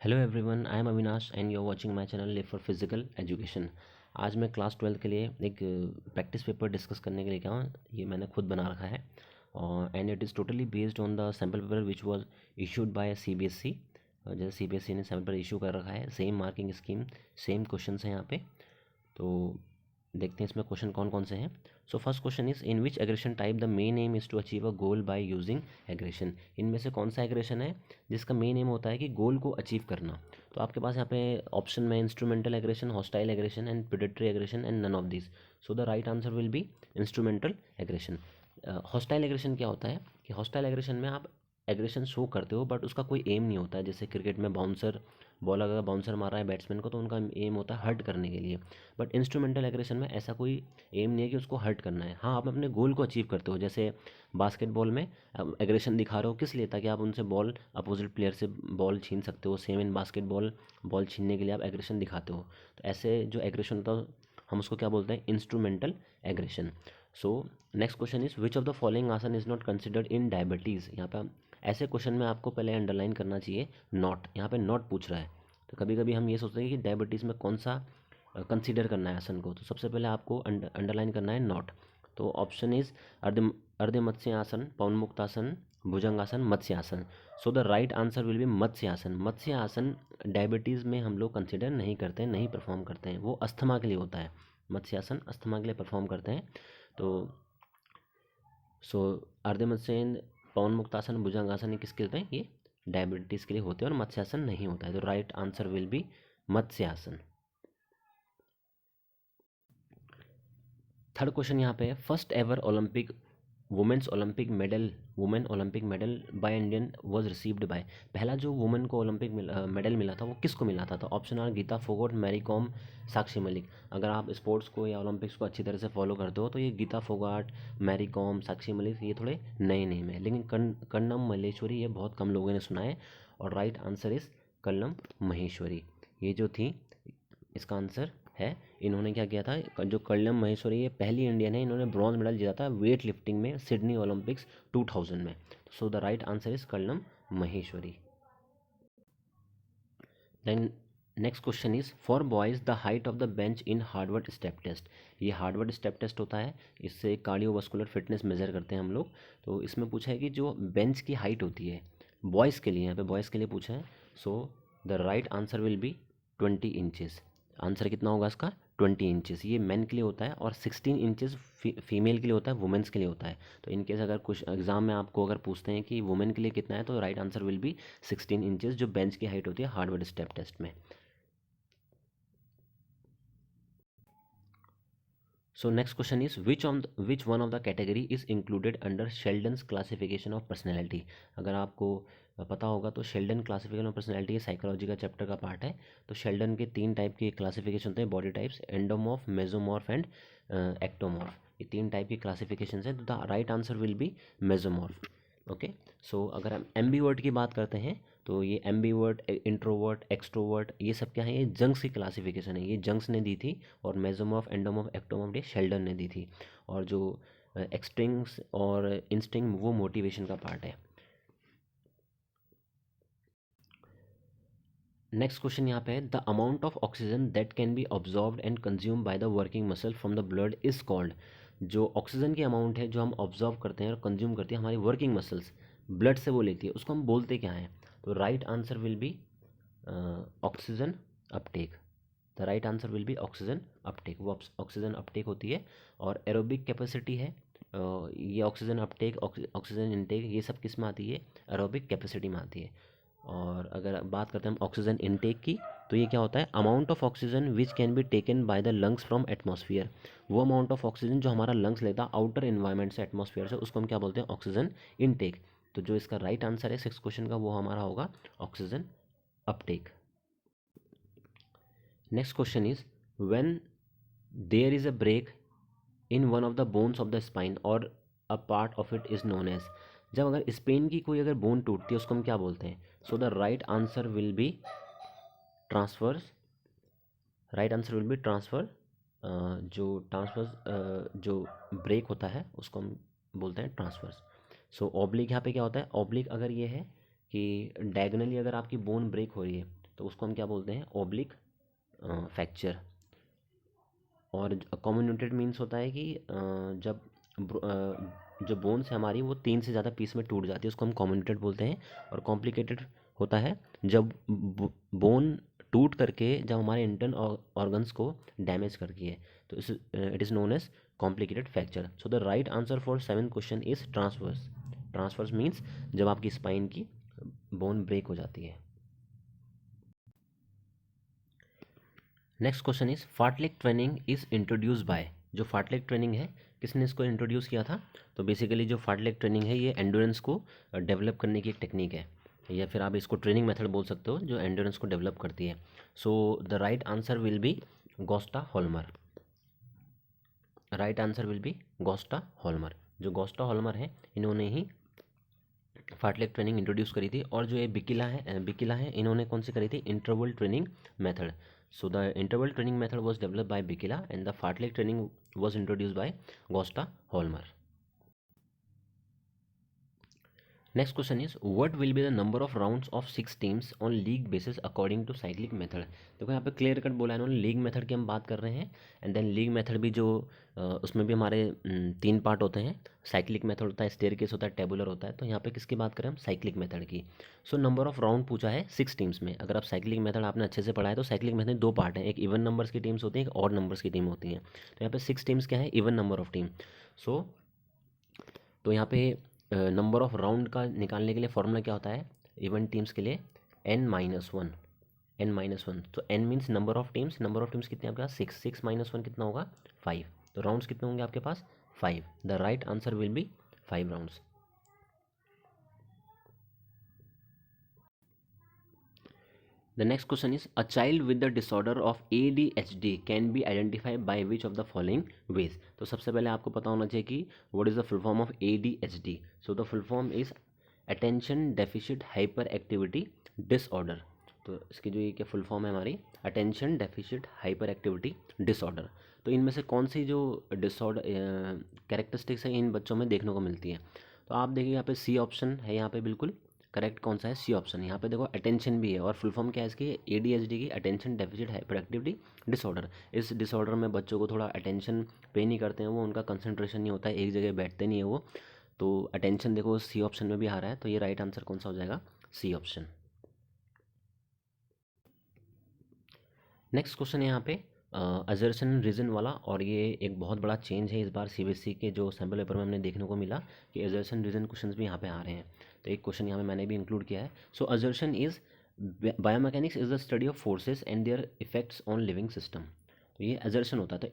Hello everyone, I am Avinash and you are watching my channel live for physical education. आज मैं class 12 के लिए एक प्रैक्टिस पेपर डिस्कस करने के लिए क्या हूँ, ये मैंने खुद बना रखा है और and it is totally based on the sample paper which was issued by CBSE. जैसे सीबीएसई ने सैम्पल पेपर इशू कर रखा है, same marking scheme, same question हैं यहाँ पे। तो देखते हैं इसमें क्वेश्चन कौन कौन से हैं। So first question is in which aggression type the main aim is to achieve a goal by using aggression. इनमें से कौन सा एग्रेशन है जिसका मेन एम होता है कि गोल को अचीव करना। तो आपके पास यहाँ पे ऑप्शन में instrumental aggression, hostile aggression and predatory aggression and none of this. So the right answer will be instrumental aggression. Hostile aggression क्या होता है कि हॉस्टाइल एग्रेशन में आप एग्रेशन शो करते हो बट उसका कोई एम नहीं होता है। जैसे क्रिकेट में बाउंसर, बॉल अगर बाउंसर मार रहा है बैट्समैन को तो उनका एम होता है हर्ट करने के लिए। बट इंस्ट्रूमेंटल एग्रेशन में ऐसा कोई एम नहीं है कि उसको हर्ट करना है। हाँ, आप अपने गोल को अचीव करते हो। जैसे बास्केटबॉल में एग्रेशन दिखा रहे हो किस लिए, ताकि आप उनसे बॉल, अपोजिट प्लेयर से बॉल छीन सकते हो। सेम इन बास्केटबॉल, बॉल छीनने के लिए आप एग्रेशन दिखाते हो। तो ऐसे जो एग्रेशन होता है हम उसको क्या बोलते हैं, instrumental aggression. So next question is which of the following आसन is not considered in diabetes. यहाँ पे ऐसे क्वेश्चन में आपको पहले अंडरलाइन करना चाहिए नॉट। यहाँ पे नॉट पूछ रहा है तो कभी कभी हम ये सोचते हैं कि डायबिटीज़ में कौन सा कंसीडर करना है आसन को। तो सबसे पहले आपको अंडरलाइन करना है नॉट। तो ऑप्शन इज अर्ध अर्ध मत्स्य आसन, पवनमुक्त आसन, भुजंगासन, मत्स्य आसन। So the right answer will be मत्स्य आसन। मत्स्य आसन डायबिटीज़ में हम लोग कंसिडर नहीं करते हैं, नहीं परफॉर्म करते हैं, वो अस्थमा के लिए होता है। मत्स्य आसन अस्थमा के लिए परफॉर्म करते हैं। तो सो अर्ध मत्स्य, पवन मुक्तासन, भुजंगासन ये किसके होते हैं, ये डायबिटीज़ के लिए होते हैं और मत्स्यासन नहीं होता है। तो right answer will be matsyasana. Third question यहाँ पे है first ever Olympic women's Olympic medal, women Olympic medal by Indian was received by. पहला जो वुमेन को ओलंपिक मेडल मिला था वो किसको मिला था। तो ऑप्शन आर गीता फोगोट, मैरी कॉम, साक्षी मलिक। अगर आप स्पोर्ट्स को या ओलंपिक्स को अच्छी तरह से फॉलो करते हो तो ये गीता फोगाट, मैरी कॉम, साक्षी मलिक ये थोड़े नए नेम है, लेकिन कर्णम मल्लेश्वरी ये बहुत कम लोगों ने सुना है। और right answer is Karnam Maheshwari. ये जो थी इसका आंसर है। इन्होंने क्या किया था, जो कल्याण महेश्वरी ये पहली इंडियन है, इन्होंने ब्रॉन्ज मेडल जीता था वेट लिफ्टिंग में सिडनी ओलंपिक्स 2000 में। So the right answer is Kalyan Maheshwari. Then next question is for boys the height of the bench in Harvard step test. ये हार्वर्ड स्टेप टेस्ट होता है, इससे कार्डियोवास्कुलर फिटनेस मेजर करते हैं हम लोग। तो इसमें पूछा है कि जो बेंच की हाइट होती है बॉयज़ के लिए, यहाँ पे बॉयज़ के लिए पूछा है। So the right answer will B 20 inches. Answer कितना होगा इसका, 20 इंचेस। ये मेन के लिए होता है और 16 इंचेस फीमेल के लिए होता है, वुमेन्स के लिए होता है। तो इनकेस अगर कुछ एग्जाम में आपको अगर पूछते हैं कि वुमेन के लिए कितना है तो right answer will be 16 inches, जो बेंच की हाइट होती है हार्वर्ड स्टेप टेस्ट में। So next question is which one of the category is included under Sheldon's classification of personality. अगर आपको पता होगा तो Sheldon classification of personality psychology का चैप्टर का पार्ट है। तो शेल्डन के 3 टाइप के क्लासिफिकेशन होते हैं body types, endomorph, mesomorph and ectomorph. ये 3 टाइप की क्लासिफिकेशन है। तो the right answer will be mesomorph. Okay. So अगर हम एम्बीवर्ट की बात करते हैं तो ये एम्बीवर्ट, इंट्रोवर्ट, एक्सट्रोवर्ट ये सब क्या है, ये जंक्स की क्लासिफिकेशन है, ये जंक्स ने दी थी। और मेसोमॉर्फ, एंडोमॉर्फ, एक्टोमॉर्फ ये शेल्डन ने दी थी। और जो एक्सट्रिंग्स और इंस्टिंग वो मोटिवेशन का पार्ट है। नेक्स्ट क्वेश्चन यहाँ पे है the amount of oxygen that can be absorbed and consume by the working muscle from the blood is called. जो ऑक्सीजन की अमाउंट है जो हम ऑब्जॉर्व करते हैं और कंज्यूम करते हैं हमारी वर्किंग मसल्स ब्लड से वो लेती है, उसको हम बोलते क्या है। तो right answer will B oxygen Uptake. The right answer will B oxygen Uptake. वो ऑक्सीजन अपटेक होती है। और एरोबिक कैपेसिटी है, ये ऑक्सीजन अपटेक, ऑक्सीजन इनटेक ये सब किस में आती है, एरोबिक कैपेसिटी में आती है। और अगर बात करते हैं हम ऑक्सीजन इनटेक की तो ये क्या होता है, amount of oxygen which can be taken by the lungs from atmosphere. वो अमाउंट ऑफ ऑक्सीजन जो हमारा लंग्स लेता है आउटर इन्वायरमेंट से, एटमॉस्फेयर से, उसको हम क्या बोलते हैं, ऑक्सीजन इनटेक। तो जो इसका राइट आंसर है 6 क्वेश्चन का वो हमारा होगा oxygen uptake. Next question is when there is a break in one of the bones of the spine और a part of it is known as. जब अगर स्पेन की कोई अगर बोन टूटती है उसको हम क्या बोलते हैं। So the right answer will be transfers. Right answer will be transfer. जो ट्रांसफर जो ब्रेक होता है उसको हम बोलते हैं ट्रांसफर्स। सो ऑब्लिक यहाँ पे क्या होता है, ऑब्लिक अगर ये है कि डायगनली अगर आपकी बोन ब्रेक हो रही है तो उसको हम क्या बोलते हैं, ओब्लिक फ्रैक्चर। और कम्युनिटेड मीन्स होता है कि जब जो बोन्स है हमारी वो 3 से ज़्यादा पीस में टूट जाती है, उसको हम कम्युनिटेड बोलते हैं। और कॉम्प्लिकेटेड होता है जब बोन टूट करके जब हमारे इंटर्न ऑर्गन्स को डैमेज करती है, तो it is known as complicated fracture. So the right answer for 7th question is transverse. Transverse means जब आपकी स्पाइन की बोन ब्रेक हो जाती है। Next question is fartlek training is introduce by. जो फार्टलेग ट्रेनिंग है किसने इसको इंट्रोड्यूस किया था? तो बेसिकली जो फार्टलेग ट्रेनिंग है ये एंडोरेंस को डेवलप करने की एक टेक्निक है, या फिर आप इसको ट्रेनिंग मेथड बोल सकते हो जो एंडोरेंस को डेवलप करती है। So the right answer will be Gosta Holmer. Right answer will be Gosta Holmer. जो गोस्टा होल्मर है इन्होंने ही फार्टलेग ट्रेनिंग इंट्रोड्यूस करी थी। और जो ये बिकिला है इन्होंने कौन सी करी थी? Interval training method. So the interval training method was developed by Bikila and the fartlek training was introduced by Gosta Holmer. Next question is what will be the number of rounds of 6 teams on league basis according to cyclic method. देखो यहाँ पे clear cut बोला है इन्होंने, league method की हम बात कर रहे हैं। एंड देन लीग मेथड भी जो उसमें भी हमारे 3 पार्ट होते हैं। साइक्लिक मेथड होता है, स्टेयरकेस होता है, टेबुलर होता है। तो यहाँ पे किसकी बात करें हम? साइक्लिक मेथड की। सो नंबर ऑफ राउंड पूछा है 6 टीम्स में। अगर आप साइक्लिक मेथड आपने अच्छे से पढ़ा है तो साइक्लिक मेथड 2 पार्ट है, एक इवन नंबर्स की टीम्स होती है, एक ऑड नंबर्स की टीम होती है। तो यहाँ पे 6 टीम्स क्या है? Even number of team. So तो यहाँ पे नंबर ऑफ राउंड का निकालने के लिए फॉर्मूला क्या होता है इवन टीम्स के लिए? n-1। n-1 तो n means number of teams. Number of teams कितने आपके पास? 6। 6 - 1 कितना होगा? 5। तो राउंड्स कितने होंगे आपके पास? 5। The right answer will B 5 rounds. The next question is a child with the disorder of ADHD can be identified by which of the following ways। तो सबसे पहले आपको पता होना चाहिए कि what is the full form of ADHD। So the full form is attention deficit hyperactivity disorder। तो इसकी जो ये क्या फुल फॉर्म है हमारी? Attention deficit hyper activity disorder. तो इनमें से कौन सी जो डिसऑर्डर कैरेक्टरिस्टिक्स है इन बच्चों में देखने को मिलती है? तो आप देखिए यहाँ पे सी ऑप्शन है, यहाँ पे बिल्कुल करेक्ट कौन सा है? C option. यहाँ पे देखो अटेंशन भी है और फुल फॉर्म क्या है इसकी? ADHD की attention deficit hyper activity disorder. इस डिसऑर्डर में बच्चों को थोड़ा अटेंशन पे नहीं करते हैं, वो उनका कंसंट्रेशन नहीं होता है, एक जगह बैठते नहीं है वो। तो अटेंशन देखो सी ऑप्शन में भी आ रहा है, तो ये राइट आंसर कौन सा हो जाएगा? C option. नेक्स्ट क्वेश्चन है यहाँ पे अजर्सन रीजन वाला, और ये एक बहुत बड़ा चेंज है इस बार CBSE के जो सैम्पल पेपर में हमने देखने को मिला कि अजर्सन रीजन क्वेश्चंस भी यहाँ पे आ रहे हैं। तो एक क्वेश्चन यहाँ पे मैंने भी इंक्लूड किया है। So assertion is biomechanics is the study of forces and their effects on living system. तो ये अजर्सन होता है। तो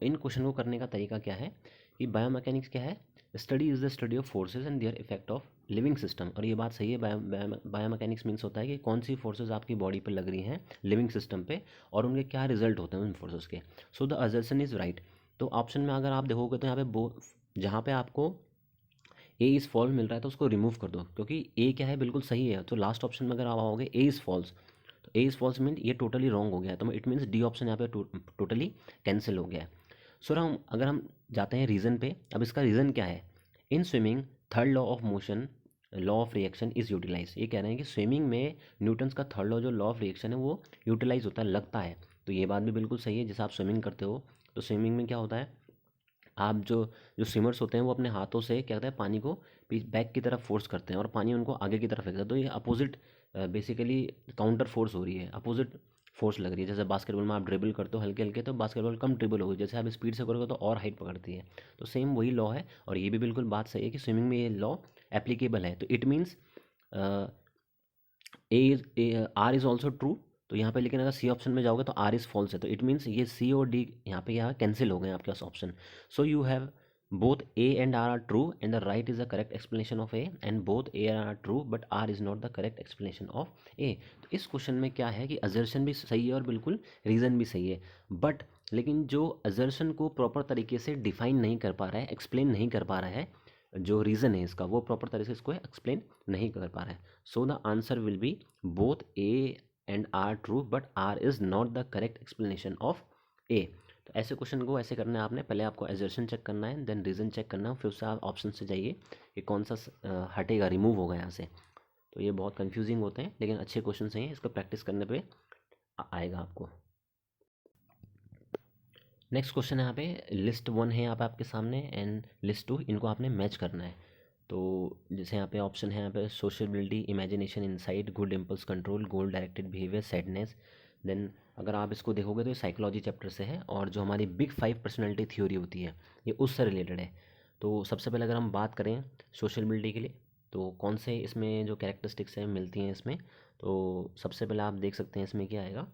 इन क्वेश्चन को करने का तरीका क्या है कि बायोमैकेनिक्स क्या है? Study is the study of forces and their effect of living system. और ये बात सही है, बायोमैकेनिक्स मीन्स होता है कि कौन सी फोर्सेज आपकी बॉडी पर लग रही हैं लिविंग सिस्टम पे और उनके क्या रिजल्ट होते हैं उन फोर्सेस के। So the assertion is right. तो ऑप्शन में अगर आप देखोगे तो यहाँ पे जहाँ पे आपको ए इज़ फॉल्स मिल रहा है तो उसको रिमूव कर दो, क्योंकि ए क्या है? बिल्कुल सही है। तो लास्ट ऑप्शन में अगर आप आओगे ए इज़ फॉल्स, तो ए इज़ फॉल्स मीन ये टोटली रॉन्ग हो गया है, तो इट मीन्स डी ऑप्शन यहाँ पे टोटली कैंसिल हो गया है। सो हम अगर हम जाते हैं रीज़न पे, अब इसका रीज़न क्या है? In swimming third law of motion law of reaction is utilise. ये कह रहे हैं कि स्विमिंग में न्यूटन्स का थर्ड लॉ जो लॉ ऑफ रिएक्शन है वो यूटिलाइज होता है, लगता है। तो ये बात भी बिल्कुल सही है। जैसे आप स्विमिंग करते हो तो स्विमिंग में क्या होता है, आप जो जो स्विमर्स होते हैं वो अपने हाथों से क्या कहते हैं पानी को बैक की तरफ फोर्स करते हैं और पानी उनको आगे की तरफ फेंकता है। तो ये अपोजिट बेसिकली काउंटर फोर्स हो रही है, अपोजिट फोर्स लग रही है। जैसे बास्केटबॉल में आप ड्रिबल करते हो हल्के हल्के, तो बास्केटबॉल कम ड्रिबल होगी, जैसे आप स्पीड से करोगे तो और हाइट पकड़ती है। तो सेम वही लॉ है, और ये भी बिल्कुल बात सही है कि स्विमिंग में ये लॉ एप्लीकेबल है। तो it means R is also true. तो यहाँ पे लेकिन अगर सी ऑप्शन में जाओगे तो आर इज़ फॉल्स है, तो इट मीन्स ये सी और डी यहाँ पे क्या कैंसिल हो गए आपके पास option. So you have both A and R are true and the right is the correct explanation of A and both A and R are true but R is not the correct explanation of A। तो इस question में क्या है कि assertion भी सही है और बिल्कुल रीज़न भी सही है, बट लेकिन जो असर्शन को प्रॉपर तरीके से डिफाइन नहीं कर पा रहा है, एक्सप्लेन नहीं कर पा रहा है, जो रीज़न है इसका वो प्रॉपर तरीके से इसको एक्सप्लेन नहीं कर पा रहा है। So the answer will B both A and R true but R is not the correct explanation of A। तो ऐसे क्वेश्चन को ऐसे करना है आपने, पहले आपको एजर्शन चेक करना है, देन रीज़न चेक करना है, फिर उससे आप ऑप्शन से जाइए कि कौन सा हटेगा, रिमूव होगा यहाँ से। तो ये बहुत कंफ्यूजिंग होते हैं, लेकिन अच्छे क्वेश्चन हैं, इसको प्रैक्टिस करने पे आएगा आपको। नेक्स्ट क्वेश्चन है यहाँ पे, लिस्ट 1 है यहाँ पे आपके सामने एंड लिस्ट 2, इनको आपने मैच करना है। तो जैसे यहाँ पे ऑप्शन है यहाँ पे sociality, imagination, insight, good impulse control, goal directed behaviour, sadness. Then अगर आप इसको देखोगे तो ये साइकोलॉजी चैप्टर से है, और जो हमारी बिग 5 पर्सनैलिटी थ्योरी होती है ये उससे रिलेटेड है। तो सबसे पहले अगर हम बात करें सोशलिटी के लिए, तो कौन से इसमें जो कैरेक्टरिस्टिक्स हैं मिलती हैं इसमें, तो सबसे पहले आप देख सकते हैं इसमें क्या आएगा,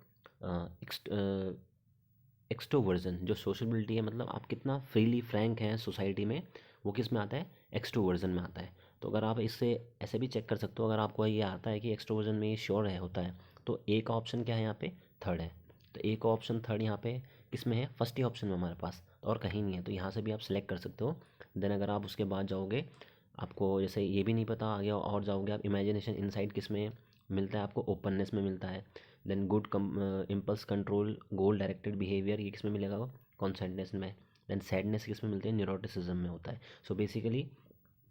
एक्सट्रोवर्जन। जो सोशलिटी है मतलब आप कितना फ्रीली फ्रैंक हैं सोसाइटी में, वो किस में आता है, एक्सट्रोवर्जन में आता है। तो अगर आप इससे ऐसे भी चेक कर सकते हो, अगर आपको ये आता है कि एक्सट्रोवर्जन में ये श्योर है होता है, तो ए का ऑप्शन क्या है यहाँ पे, थर्ड है। तो ए का ऑप्शन थर्ड यहाँ पे किसमें है, फर्स्ट ही ऑप्शन में हमारे पास, तो और कहीं नहीं है, तो यहाँ से भी आप सेलेक्ट कर सकते हो। देन अगर आप उसके बाद जाओगे, आपको जैसे ये भी नहीं पता आगे और जाओगे आप, इमेजिनेशन इनसाइट किस में मिलता है आपको, ओपननेस में मिलता है। Then good impulse control, goal directed behaviour, ये किस में मिलेगा, कॉन्सेंट्रेशन में। देन सैडनेस किस में मिलते हैं, न्यूरोटिसिज्म में होता है। सो बेसिकली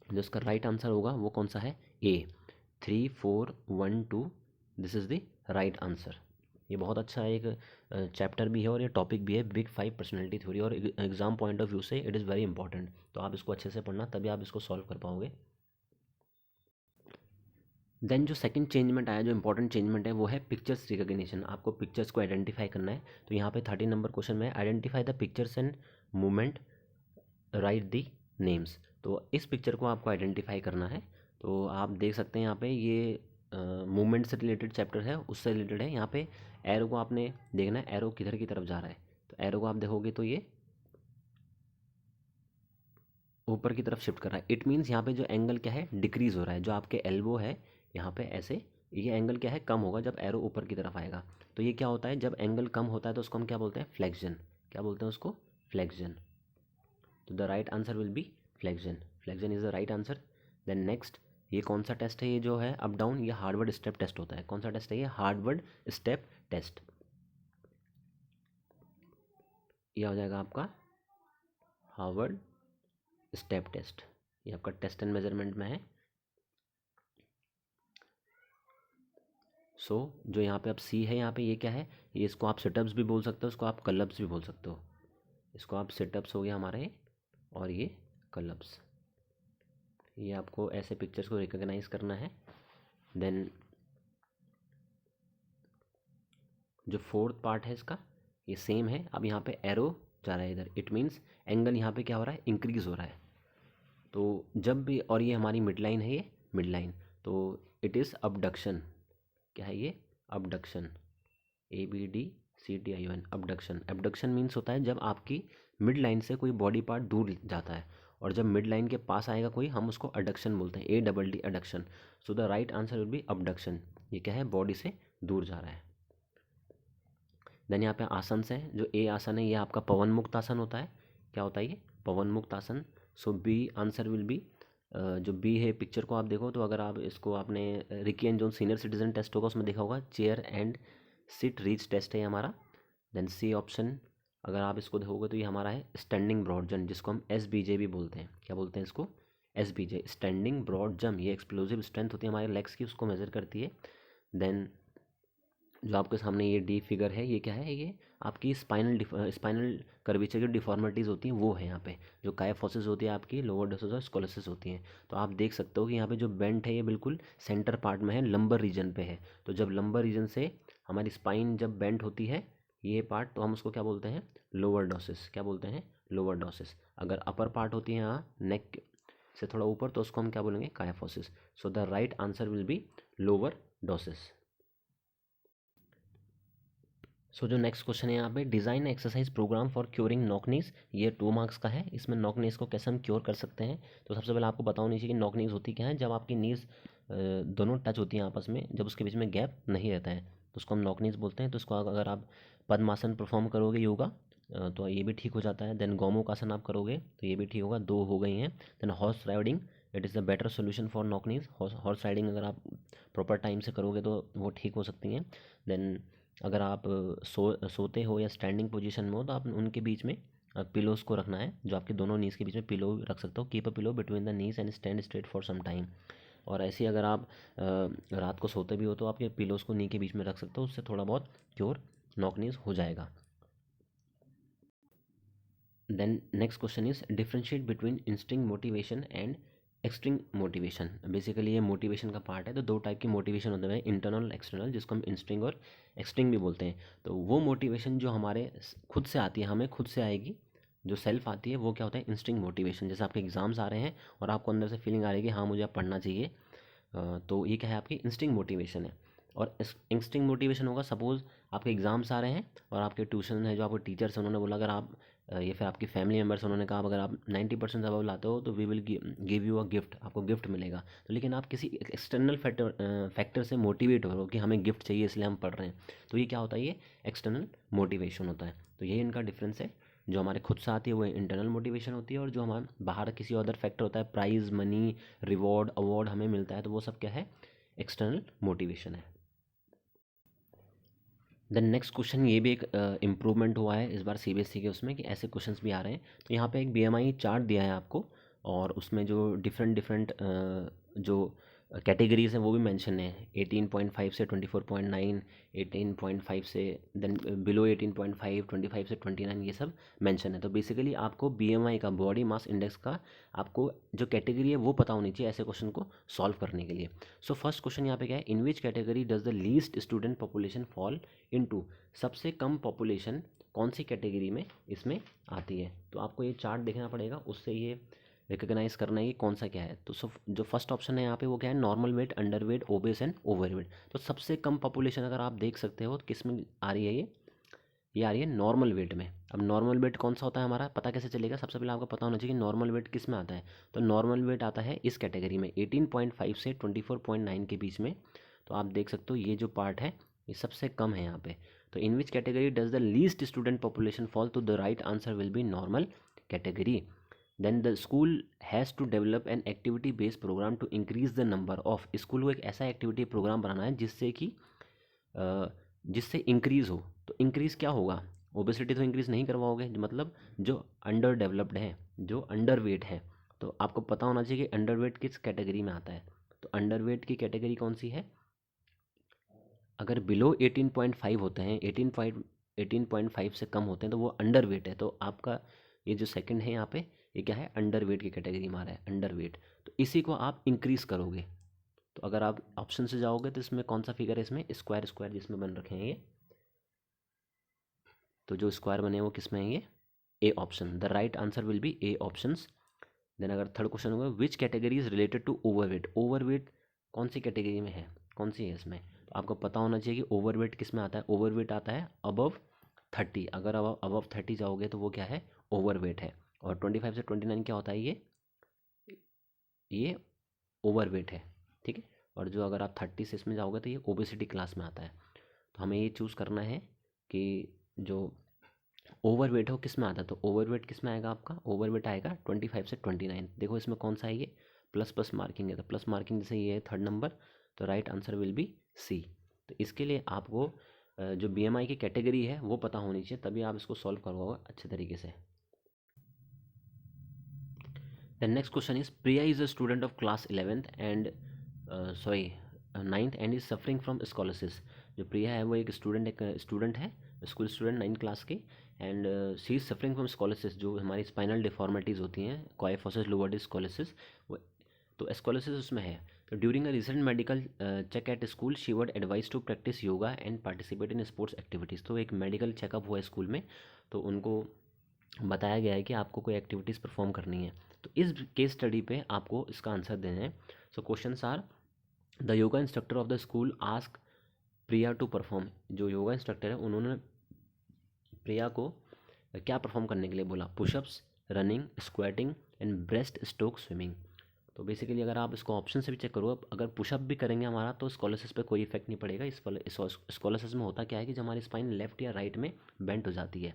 जो इसका राइट आंसर होगा वो कौन सा है, ए, 3 4 1 2, this is the right answer. ये बहुत अच्छा एक चैप्टर भी है और ये टॉपिक भी है, बिग 5 पर्सनैलिटी थ्योरी, और एग्जाम पॉइंट ऑफ व्यू से इट इज़ वेरी इंपॉर्टेंट। तो आप इसको अच्छे से पढ़ना, तभी आप इसको सॉल्व कर पाओगे। देन जो सेकंड चेंजमेंट आया, जो इंपॉर्टेंट चेंजमेंट है, वो है पिक्चर्स रिकॉग्निशन। आपको पिक्चर्स को आइडेंटिफाई करना है। तो यहाँ पे 13 नंबर क्वेश्चन में, identify the pictures and movement, right the names. तो इस पिक्चर को आपको आइडेंटिफाई करना है। तो आप देख सकते हैं यहाँ पे ये मूवमेंट से रिलेटेड चैप्टर है, उससे रिलेटेड है। यहाँ पे एरो को आपने देखना है, एरो किधर की तरफ जा रहा है। तो एरो को आप देखोगे तो ये ऊपर की तरफ शिफ्ट कर रहा है। इट मीन्स यहाँ पे जो एंगल क्या है, डिक्रीज हो रहा है। जो आपके एल्बो है यहाँ पे ऐसे, ये एंगल क्या है, कम होगा जब एरो ऊपर की तरफ आएगा। तो ये क्या होता है, जब एंगल कम होता है तो उसको हम क्या बोलते हैं, फ्लेक्शन। क्या बोलते हैं उसको, फ्लेक्शन। तो the right answer will be flexion. Flexion is the right answer. Then next, ये कौन सा टेस्ट है, ये जो है अप डाउन, ये हार्वर्ड स्टेप टेस्ट होता है। कौन सा टेस्ट है ये, हार्वर्ड स्टेप टेस्ट। ये हो जाएगा आपका हार्वर्ड स्टेप टेस्ट। ये आपका टेस्ट एंड मेजरमेंट में है। सो जो यहाँ पे अब सी है, यहाँ पे ये क्या है, ये इसको आप सिटअप्स भी बोल सकते हो, इसको आप कलअप्स भी बोल सकते हो। इसको आप सिटअप्स हो गया हमारे, और ये कलअप्स। ये आपको ऐसे पिक्चर्स को रिकॉग्नाइज करना है। देन जो फोर्थ पार्ट है इसका, ये सेम है। अब यहाँ पे एरो जा रहा है इधर, इट मीन्स एंगल यहाँ पे क्या हो रहा है, इंक्रीज हो रहा है। तो जब भी, और ये हमारी मिड लाइन है, ये मिड लाइन, तो इट इज़ अबडक्शन। क्या है ये, abduction, ABDCTION, abduction. Abduction means होता है जब आपकी मिड लाइन से कोई बॉडी पार्ट दूर जाता है, और जब मिड लाइन के पास आएगा कोई, हम उसको अडक्शन बोलते हैं, ADD adduction. So the right answer will B abduction. ये क्या है, बॉडी से दूर जा रहा है। देन यहाँ पे आसन है, जो ए आसन है ये आपका पवन मुक्त आसन होता है। क्या होता है ये, Pawanmuktasana. So B answer will be, जो बी है, पिक्चर को आप देखो तो अगर आप इसको, आपने Rikli and Jones senior citizen test होगा उसमें देखा होगा, chair and sit reach test है ये हमारा। देन सी ऑप्शन, अगर आप इसको देखोगे तो ये हमारा है स्टैंडिंग ब्रॉड जंप, जिसको हम SBJ भी बोलते हैं। क्या बोलते हैं इसको, SBJ, स्टैंडिंग ब्रॉड जंप। ये एक्सप्लोजिव स्ट्रेंथ होती है हमारे लेग्स की, उसको मेजर करती है। देन जो आपके सामने ये डी फिगर है, ये क्या है, ये आपकी स्पाइनल कर्वेचर की डिफॉर्मिटीज़ होती हैं, वो है यहाँ पे। जो कायाफोसिस होती है आपकी, लोअर डोसेस और स्कोलेसिस होती हैं। तो आप देख सकते हो कि यहाँ पे जो बेंट है ये बिल्कुल सेंटर पार्ट में है, लंबर रीजन पे है। तो जब लंबर रीजन से हमारी स्पाइन जब बेंट होती है, ये पार्ट, तो हम उसको क्या बोलते हैं, लोअर डोसेस। क्या बोलते हैं, लोअर डोसेस। अगर अपर पार्ट होती है यहाँ नेक से थोड़ा ऊपर, तो उसको हम क्या बोलेंगे, kyphosis. So the right answer will be lower doses. So जो नेक्स्ट क्वेश्चन है यहाँ पे, design exercise program for curing knock knees. ये 2 मार्क्स का है। इसमें नॉकनीज को कैसे हम क्योर कर सकते हैं। तो सबसे पहले आपको बताओ नीचे कि नॉकनीज होती क्या है, जब आपकी नीज दोनों टच होती हैं आपस में, जब उसके बीच में गैप नहीं रहता है, तो उसको हम नॉकनीज बोलते हैं। तो इसको अगर आप पद्मासन परफॉर्म करोगे योगा, तो ये भी ठीक हो जाता है। देन गौमुखासन आप करोगे तो ये भी ठीक होगा, 2 हो गई हैं। Then horse riding, it is the better solution for knock knees. Horse riding अगर आप प्रॉपर टाइम से करोगे तो वो ठीक हो सकती हैं। देन अगर आप सोते हो या स्टैंडिंग पोजीशन में हो, तो आप उनके बीच में पिलोज़ को रखना है, जो आपके दोनों नीज़ के बीच में पिलो रख सकते हो। Keep a pillow between the knees and stand straight for some time. और ऐसे ही अगर आप रात को सोते भी हो तो आपके पिलोज़ को नी के बीच में रख सकते हो, उससे थोड़ा बहुत क्योर नॉकनीज हो जाएगा। Then next question is differentiate between instinct motivation and extrinsic motivation. Basically ये मोटिवेशन का पार्ट है। तो दो टाइप की मोटिवेशन होते हैं, इंटरनल और एक्सटर्नल, जिसको हम इंस्टिंक्ट और एक्सट्रिंग भी बोलते हैं। तो वो मोटिवेशन जो हमारे खुद से आती है, हमें खुद से आएगी, जो सेल्फ आती है, वो क्या होता है, इंस्टिंक्ट मोटिवेशन। जैसे आपके एग्जाम्स आ रहे हैं और आपको अंदर से फीलिंग आ रही है कि हाँ मुझे अब पढ़ना चाहिए, तो ये क्या है, आपकी इंस्टिंक्ट मोटिवेशन है। और इंस्टिंक्ट मोटिवेशन होगा, सपोज आपके एग्जाम्स आ रहे हैं और आपके ट्यूशन है, जो आपके टीचर्स हैं, उन्होंने बोला अगर आप या फिर आपकी फैमिली मेम्बर्स, उन्होंने कहा अगर आप 90% अबव लाते हो तो we will give you a gift, आपको गिफ्ट मिलेगा। तो लेकिन आप किसी एक्सटर्नल फैक्टर से मोटिवेट हो रहे हो कि हमें गिफ्ट चाहिए इसलिए हम पढ़ रहे हैं, तो ये क्या होता है, ये एक्सटर्नल मोटिवेशन होता है। तो ये इनका डिफरेंस है। जो हमारे खुद से आती है वो इंटरनल मोटिवेशन होती है, और जो हमारे बाहर किसी अदर फैक्टर होता है, प्राइज़, मनी, रिवॉर्ड, अवार्ड हमें मिलता है, तो वो सब क्या है, एक्सटर्नल मोटिवेशन है। देन नेक्स्ट क्वेश्चन, ये भी एक इम्प्रूवमेंट हुआ है इस बार सीबीएसई के उसमें, कि ऐसे क्वेश्चंस भी आ रहे हैं। तो यहाँ पे एक बीएमआई चार्ट दिया है आपको, और उसमें जो डिफरेंट डिफरेंट जो कैटेगरीज हैं वो भी मेंशन है। 18.5 से 24.9, 18.5 से देन बिलो 18.5, 25 से 29, ये सब मेंशन है। तो बेसिकली आपको बीएमआई का, बॉडी मास इंडेक्स का, आपको जो कैटेगरी है वो पता होनी चाहिए ऐसे क्वेश्चन को सॉल्व करने के लिए। सो फर्स्ट क्वेश्चन यहाँ पे क्या है, in which category does the least student population fall into, सबसे कम पॉपुलेशन कौन सी कैटेगरी में इसमें आती है। तो आपको ये चार्ट देखना पड़ेगा, उससे ये रिकग्नाइज करना है कि कौन सा क्या है। तो जो फर्स्ट ऑप्शन है यहाँ पे वो क्या है, normal weight, under weight, obese and over weight. तो सबसे कम पॉपुलेशन अगर आप देख सकते हो तो किस में आ रही है, ये आ रही है नॉर्मल वेट में। अब नॉर्मल वेट कौन सा होता है हमारा, पता कैसे चलेगा, सबसे पहले आपको पता होना चाहिए कि नॉर्मल वेट किस में आता है। तो नॉर्मल वेट आता है इस कैटेगरी में, 18.5 से 24.9 के बीच में। तो आप देख सकते हो ये जो पार्ट है ये सबसे कम है यहाँ पे। तो in which category does the least student population fall, तो the right answer will be normal category. Then the school has to develop an activity based program to increase the number of, school को एक ऐसा activity programme बनाना है जिससे कि जिससे increase हो। तो इंक्रीज़ क्या होगा, ओबेसिटी तो इंक्रीज़ नहीं करवाओगे, मतलब जो अंडर डेवलप्ड है, जो अंडर वेट है। तो आपको पता होना चाहिए कि अंडर वेट किस कैटेगरी में आता है। तो अंडर वेट की कैटेगरी कौन सी है, अगर बिलो 18.5 होते हैं, 18.5 से कम होते हैं तो वो अंडर वेट है। तो आपका ये जो सेकंड है यहाँ पे, ये क्या है, अंडर वेट की कैटेगरी में आ रहा है, अंडर वेट। तो इसी को आप इंक्रीज़ करोगे। तो अगर आप ऑप्शन से जाओगे तो इसमें कौन सा फिगर है, इसमें स्क्वायर स्क्वायर जिसमें बन रखे हैं ये, तो जो स्क्वायर बने हैं वो किस में है, ये A option. The right answer will be A options. Then अगर थर्ड क्वेश्चन होगा, which category is related to overweight, overweight कौन सी कैटेगरी में है, कौन सी है इसमें। तो आपको पता होना चाहिए कि ओवरवेट किस में आता है, ओवरवेट आता है अबव 30। अगर अबव 30 जाओगे तो वो क्या है, ओवरवेट है। और 25 से 29 क्या होता है, ये ओवरवेट है, ठीक है। और जो अगर आप 30 से इसमें जाओगे तो ये ओबेसिटी क्लास में आता है। तो हमें ये चूज़ करना है कि जो ओवरवेट हो किस में आता है। तो ओवरवेट किस में आएगा, आपका ओवरवेट आएगा 25 से 29। देखो इसमें कौन सा है, ये प्लस प्लस मार्किंग है, तो प्लस मार्किंग जैसे ये है थर्ड नंबर, तो right answer will be C. तो इसके लिए आपको जो बीएमआई की कैटेगरी है वो पता होनी चाहिए, तभी आप इसको सॉल्व करवाओगे अच्छे तरीके से। The next question is, Priya is a student of class 11th and sorry 9th and is suffering from scholarship. जो प्रिया है वो एक स्टूडेंट है, स्कूल स्टूडेंट 9th क्लास की, and she is suffering from scholarship, जो हमारी स्पाइनल डिफॉर्मिटीज़ होती हैं, क्वाइफोसिस लोवर्टिस स्कॉलरशिप, वो तो स्कॉलरशिप उसमें है। तो during a recent medical check at school she would advise to practise yoga and participate in sports activities. तो एक मेडिकल चेकअप हुआ स्कूल में, तो उनको बताया गया है कि आपको कोई एक्टिविटीज़ परफॉर्म करनी है। तो इस केस स्टडी पे आपको इसका आंसर देना है। So questions are, the yoga instructor of the school ask Priya to perform, जो योगा इंस्ट्रक्टर है उन्होंने प्रिया को क्या परफॉर्म करने के लिए बोला, pushups, running, squatting and breast stroke swimming. तो बेसिकली अगर आप इसको ऑप्शन से भी चेक करो, अगर पुशअप भी करेंगे हमारा तो स्कॉलरशिप पे कोई इफेक्ट नहीं पड़ेगा। इस स्कॉलरशिप में होता क्या है कि जो हमारी स्पाइन लेफ्ट या राइट में बेंट हो जाती है,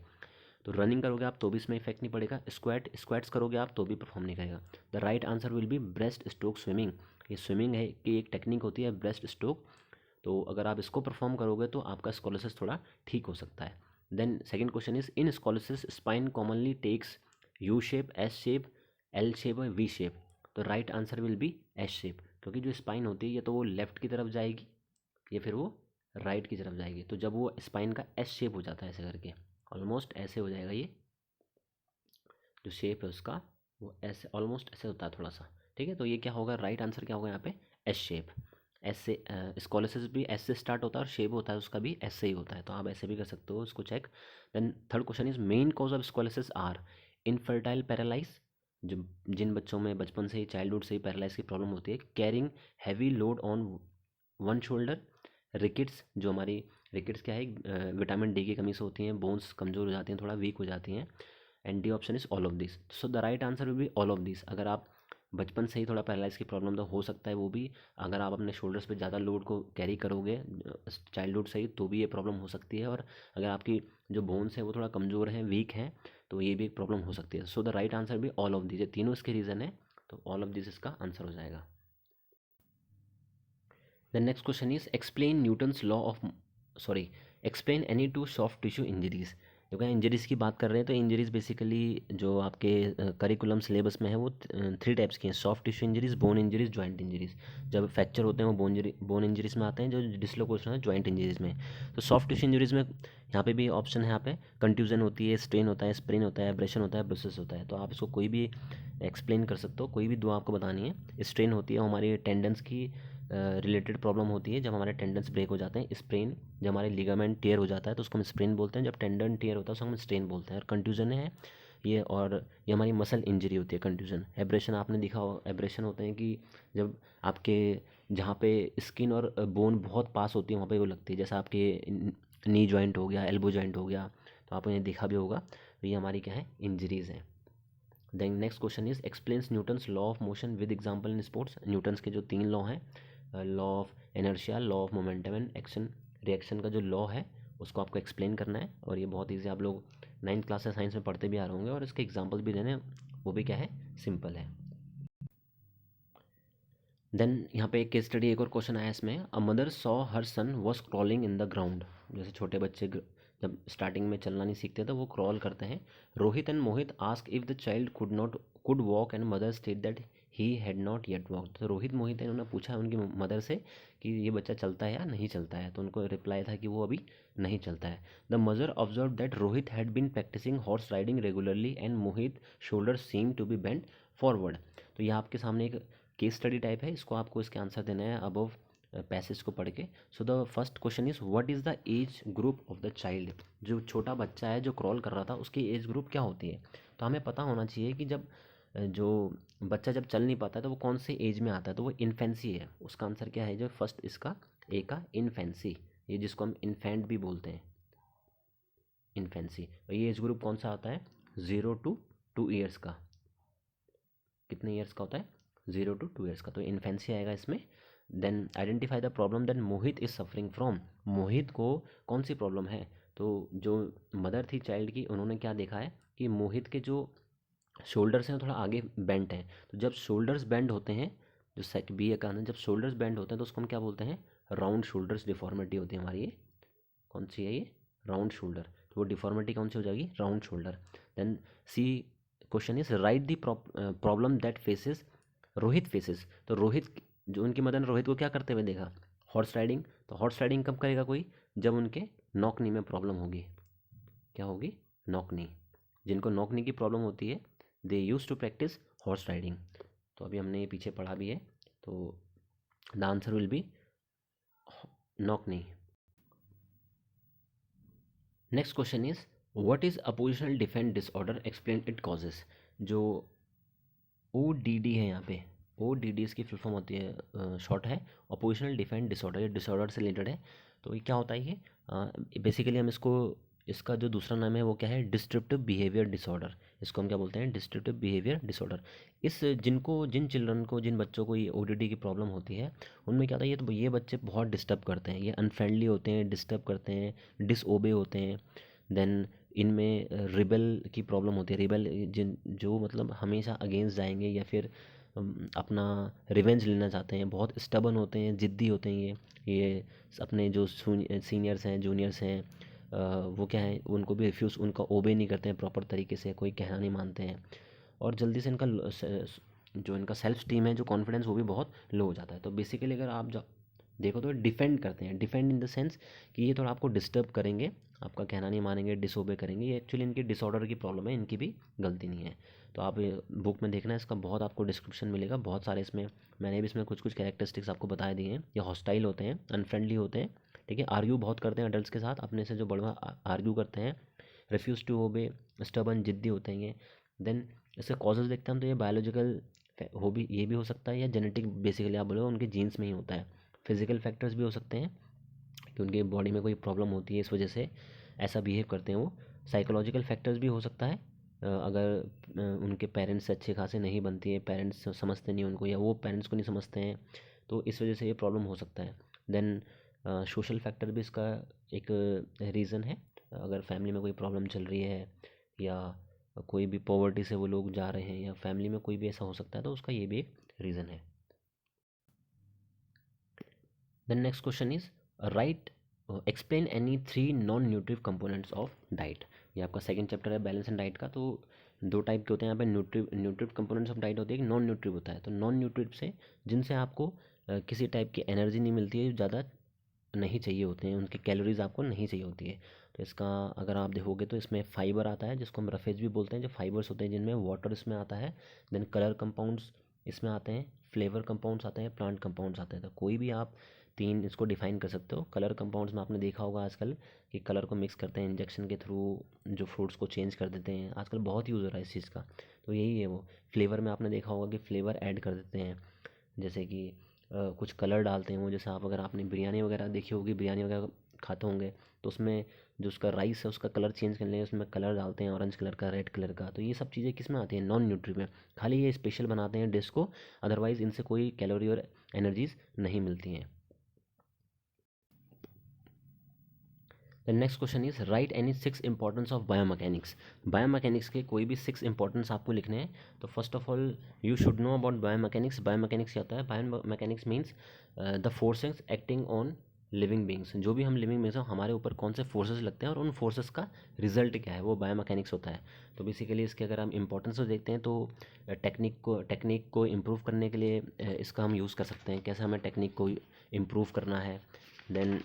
तो रनिंग करोगे आप तो भी इसमें इफेक्ट नहीं पड़ेगा, स्क्वाट्स करोगे आप तो भी परफॉर्म नहीं करेगा। The right answer will B breast stroke swimming. ये स्विमिंग है कि एक टेक्निक होती है ब्रेस्ट स्ट्रोक, तो अगर आप इसको परफॉर्म करोगे तो आपका स्कॉलरशिप थोड़ा ठीक हो सकता है। Then second question is, in scholarship spine commonly takes U shape, S shape, L shape और वी शेप। तो right answer will be S shape, क्योंकि जो स्पाइन होती है ये तो वो लेफ़्ट की तरफ जाएगी या फिर वो राइट की तरफ जाएगी। तो जब वो स्पाइन का एस शेप हो जाता है ऐसे करके, ऑलमोस्ट ऐसे हो जाएगा, ये जो शेप है उसका वो ऐसे ऑलमोस्ट ऐसे होता है थोड़ा सा, ठीक है। तो ये क्या होगा, राइट आंसर क्या होगा यहाँ पे, एस शेप। एस से स्कॉलिसिस भी एस से स्टार्ट होता है और शेप होता है उसका भी एस से ही होता है, तो आप ऐसे भी कर सकते हो इसको check. Then third question is main cause of scoliosis are infantile paralyse, जो जिन बच्चों में बचपन से ही चाइल्डहुड से ही पैरालाइज की प्रॉब्लम होती है, carrying heavy load on one shoulder, rickets, जो हमारी रिकेट्स क्या है, विटामिन डी की कमी से होती हैं, बोन्स कमज़ोर हो जाती हैं, थोड़ा वीक हो जाती हैं, and D option is all of this. So the right answer will be all of this. अगर आप बचपन से ही थोड़ा पैरालाइज की प्रॉब्लम तो हो सकता है वो भी, अगर आप अपने शोल्डर्स पे ज़्यादा लोड को कैरी करोगे चाइल्डहुड से ही तो भी ये प्रॉब्लम हो सकती है, और अगर आपकी जो बोन्स है वो थोड़ा कमज़ोर हैं, वीक हैं, तो ये भी एक प्रॉब्लम हो सकती है। सो द राइट आंसर भी ऑल ऑफ दिस, ये तीनों इसके रीज़न है, तो ऑल ऑफ दिस इसका आंसर हो जाएगा। The next question is explain Newton's law of, sorry, explain any too soft tissue injuries. जो क्या इंजरीज़ की बात कर रहे हैं, तो इंजरीज़ बेसिकली जो आपके करिकुलम सिलेबस में है वो 3 टाइप्स की हैं, soft tissue injuries, bone injuries, joint injuries. जब फ्रैक्चर होते हैं वो बोन इंजरीज़ में आते हैं, जो डिसलोकेशन है जॉइंट इंजरीज़ में। तो सॉफ्ट टिश्यू इंजरीज़ में यहाँ पे भी ऑप्शन है, यहाँ पे कंट्यूजन होती है, स्ट्रेन होता है, स्प्रेन होता है, एब्रेशन होता है, ब्रुसेस होता है। तो आप इसको कोई भी एक्सप्लेन कर सकते हो, कोई भी दो आपको बतानी है। स्ट्रेन होती है हमारी टेंडेंस की रिलेटेड प्रॉब्लम होती है, जब हमारे टेंडेंस ब्रेक हो जाते हैं। स्प्रेन, जब हमारे लिगामेंट टेयर हो जाता है तो उसको हम स्प्रेन बोलते हैं, जब टेंडन टेयर होता है उसको हम स्ट्रेन बोलते हैं। और कंट्यूजन है ये, और ये हमारी मसल इंजरी होती है कंट्यूजन। एब्रेशन आपने देखा हो, एब्रेशन होते हैं कि जब आपके जहाँ पे स्किन और बोन बहुत पास होती है वहाँ पे वो लगती है, जैसा आपके नी जॉइंट हो गया, एल्बो जॉइंट हो गया, तो आपने देखा भी होगा। तो ये हमारी क्या है, इंजरीज़ हैं। Then next question is explains Newton's law of motion with example in sports. Newton's के जो 3 लॉ हैं, law of inertia, law of momentum and action reaction का जो लॉ है उसको आपको एक्सप्लेन करना है। और ये बहुत ईजी, आप लोग 9th क्लास से साइंस में पढ़ते भी आ रहे होंगे, और इसके एग्जाम्पल भी देने, वो भी क्या है, सिंपल है। देन यहाँ पे एक केस स्टडी, एक और क्वेश्चन आया इसमें, a mother saw her son was crawling in the ground. जैसे छोटे बच्चे जब स्टार्टिंग में चलना नहीं सीखते तो वो क्रॉल करते हैं। Rohit and Mohit ask if the child could walk and mother state that he had not yet walk. तो रोहित मोहित ने उन्होंने पूछा उनकी मदर से कि ये बच्चा चलता है या नहीं चलता है, तो उनको रिप्लाई था कि वो अभी नहीं चलता है। The mother observe that Rohit had been practising horse riding regularly and Mohit shoulder seem to be bend forward. तो ये आपके सामने एक केस स्टडी टाइप है, इसको आपको इसके आंसर देना है अबव पैसेज को पढ़ के। So the first question is what is the age group of the child. जो छोटा बच्चा है जो क्रॉल कर रहा था उसकी एज ग्रुप क्या होती है, तो हमें पता होना चाहिए कि जब जो बच्चा जब चल नहीं पाता है तो वो कौन से एज में आता है, तो वो इन्फेंसी है। उसका आंसर क्या है, जो फर्स्ट इसका ए का इन्फेंसी, ये जिसको हम इन्फेंट भी बोलते हैं, इन्फेंसी। और ये एज ग्रुप कौन सा आता है, 0 to 2 ईयर्स का। कितने ईयर्स का होता है, 0 to 2 ईयर्स का, तो इन्फेंसी आएगा इसमें। Then identify the problem that Mohit is suffering from. Mohit को कौन सी प्रॉब्लम है, तो जो मदर थी चाइल्ड की, उन्होंने क्या देखा है कि मोहित के जो शोल्डर्स हैं थोड़ा आगे बेंट हैं। तो जब शोल्डर्स बेंड होते हैं, जो सेक बी ए का है, जब शोल्डर्स बेंड होते हैं तो उसको हम क्या बोलते हैं, राउंड शोल्डर्स डिफॉर्मिटी होती है हमारी। ये कौन सी है, ये राउंड शोल्डर। तो वो डिफॉर्मिटी कौन सी हो जाएगी, round shoulder. Then C question is write the problem that faces Rohit faces. तो रोहित, जो उनकी मदर ने रोहित को क्या करते हुए देखा, हॉर्स राइडिंग। तो हॉर्स राइडिंग कब करेगा कोई, जब उनके नॉक नी में प्रॉब्लम होगी। क्या होगी, नॉक नी। जिनको नॉक नी की प्रॉब्लम होती है they use to practice horse riding. तो अभी हमने ये पीछे पढ़ा भी है, तो the answer will be knock knee. Next question is what is oppositional defiant disorder, explain it causes. जो ODD है यहाँ पे, ODD इसकी फुल फॉर्म होती है, शॉर्ट है अपोजिशनल डिफेंस डिसऑर्डर। ये डिसऑर्डर से रिलेटेड है। तो ये क्या होता है, ये बेसिकली हम इसको, इसका जो दूसरा नाम है वो क्या है, डिस्ट्रप्टिव बिहेवियर डिसऑर्डर। इसको हम क्या बोलते हैं, डिस्ट्रप्टिव बिहेवियर डिसऑर्डर। इस जिन चिल्ड्रन को, जिन बच्चों को ये ODD की प्रॉब्लम होती है, उनमें क्या होता है, ये बच्चे बहुत डिस्टर्ब करते हैं, ये अनफ्रेंडली होते हैं, डिस्टर्ब करते हैं, डिसओबे होते हैं। देन इनमें रिबल की प्रॉब्लम होती है। रिबल जिन जो मतलब हमेशा अगेंस्ट जाएंगे या फिर अपना रिवेंज लेना चाहते हैं, बहुत स्टबन होते हैं, ज़िद्दी होते हैं। ये अपने जो सीनियर्स हैं, जूनियर्स हैं, वो क्या है, उनको भी उनका ओबे नहीं करते हैं प्रॉपर तरीके से, कोई कहना नहीं मानते हैं, और जल्दी से इनका जो इनका सेल्फ स्टीम है, जो कॉन्फिडेंस, वो भी बहुत लो हो जाता है। तो बेसिकली अगर आप देखो तो डिफेंड करते हैं, डिफेंड इन द सेंस कि ये थोड़ा आपको डिस्टर्ब करेंगे, आपका कहना नहीं मानेंगे, डिसोबे करेंगे। ये एक्चुअली इनकी डिसऑर्डर की प्रॉब्लम है, इनकी भी गलती नहीं है। तो आप बुक में देखना, इसका बहुत आपको डिस्क्रिप्शन मिलेगा, बहुत सारे इसमें मैंने भी इसमें कुछ कुछ कैरेक्टरिस्टिक्स आपको बताए दिए हैं। ये हॉस्टाइल होते हैं, अनफ्रेंडली होते हैं, ठीक है, आर्ग्यू बहुत करते हैं अडल्ट्स के साथ, अपने से जो बड़ा आर्ग्यू करते हैं, रिफ्यूज़ टू ओबे, स्टबर्न, जिद्दी होते हैं ये। देन इसके कॉजेज़ देखते हैं हम, तो ये बायोलॉजिकल हो भी, ये भी हो सकता है, या जेनेटिक, बेसिकली आप बोलो उनके जीन्स में ही होता है। फिजिकल फैक्टर्स भी हो सकते हैं कि उनके बॉडी में कोई प्रॉब्लम होती है, इस वजह से ऐसा बिहेव करते हैं वो। साइकोलॉजिकल फैक्टर्स भी हो सकता है, अगर उनके पेरेंट्स से अच्छे खासे नहीं बनती है, पेरेंट्स समझते नहीं उनको, या वो पेरेंट्स को नहीं समझते हैं, तो इस वजह से ये प्रॉब्लम हो सकता है। देन सोशल फैक्टर भी इसका एक रीज़न है। अगर फैमिली में कोई प्रॉब्लम चल रही है, या कोई भी पॉवर्टी से वो लोग जा रहे हैं, या फैमिली में कोई भी ऐसा हो सकता है, तो उसका ये भी एक रीज़न है। The next question is write explain any three non nutritive components of diet। ये आपका सेकंड चैप्टर है बैलेंस एंड डाइट का। तो दो टाइप के होते हैं यहाँ पे, न्यूट्रिव कंपोनेंट्स ऑफ डाइट होते हैं, एक नॉन न्यूट्रिव होता है। तो नॉन न्यूट्रिव से जिनसे आपको किसी टाइप की एनर्जी नहीं मिलती है, ज़्यादा नहीं चाहिए होते हैं, उनकी कैलोरीज आपको नहीं चाहिए होती है। तो इसका अगर आप देखोगे तो इसमें फाइबर आता है, जिसको हम रफेज भी बोलते हैं, जो फाइबर्स होते हैं जिनमें वाटर इसमें आता है। देन कलर कंपाउंड्स इसमें आते हैं, फ्लेवर कंपाउंड्स आते हैं, प्लांट कंपाउंड्स आते हैं। तो कोई भी आप तीन इसको डिफाइन कर सकते हो। कलर कंपाउंड्स में आपने देखा होगा आजकल कि कलर को मिक्स करते हैं इंजेक्शन के थ्रू, जो फ्रूट्स को चेंज कर देते हैं, आजकल बहुत यूज़ हो रहा है इस चीज़ का। तो यही है वो। फ्लेवर में आपने देखा होगा कि फ्लेवर ऐड कर देते हैं, जैसे कि कुछ कलर डालते हैं वो। जैसे आप, अगर आपने बिरयानी वगैरह देखी होगी, बिरयानी वगैरह खाते होंगे, तो उसमें जो उसका राइस है उसका कलर चेंज करने के लिए उसमें कलर डालते हैं, ऑरेंज कलर का, रेड कलर का। तो ये सब चीज़ें किस में आती हैं? नॉन न्यूट्री में। खाली ये स्पेशल बनाते हैं डिश को, अदरवाइज़ इनसे कोई कैलोरी और एनर्जीज नहीं मिलती हैं। The next question is right any 6 importance of biomechanics. Biomechanics के कोई भी 6 इंपॉर्टेंस आपको लिखने हैं। तो first of all you should know about biomechanics. Biomechanics क्या होता है? Biomechanics means the forces acting on living beings. जो भी हम लिविंग बींग्स हैं, हमारे ऊपर कौन से फोर्सेस लगते हैं और उन फोर्सेस का रिजल्ट क्या है, वो बायोमैकेनिक्स होता है। तो बेसिकली इसके अगर हम इंपॉर्टेंस देखते हैं, तो टेक्निक को इम्प्रूव करने के लिए इसका हम यूज़ कर सकते हैं, कैसे हमें टेक्निक को इम्प्रूव करना है। देन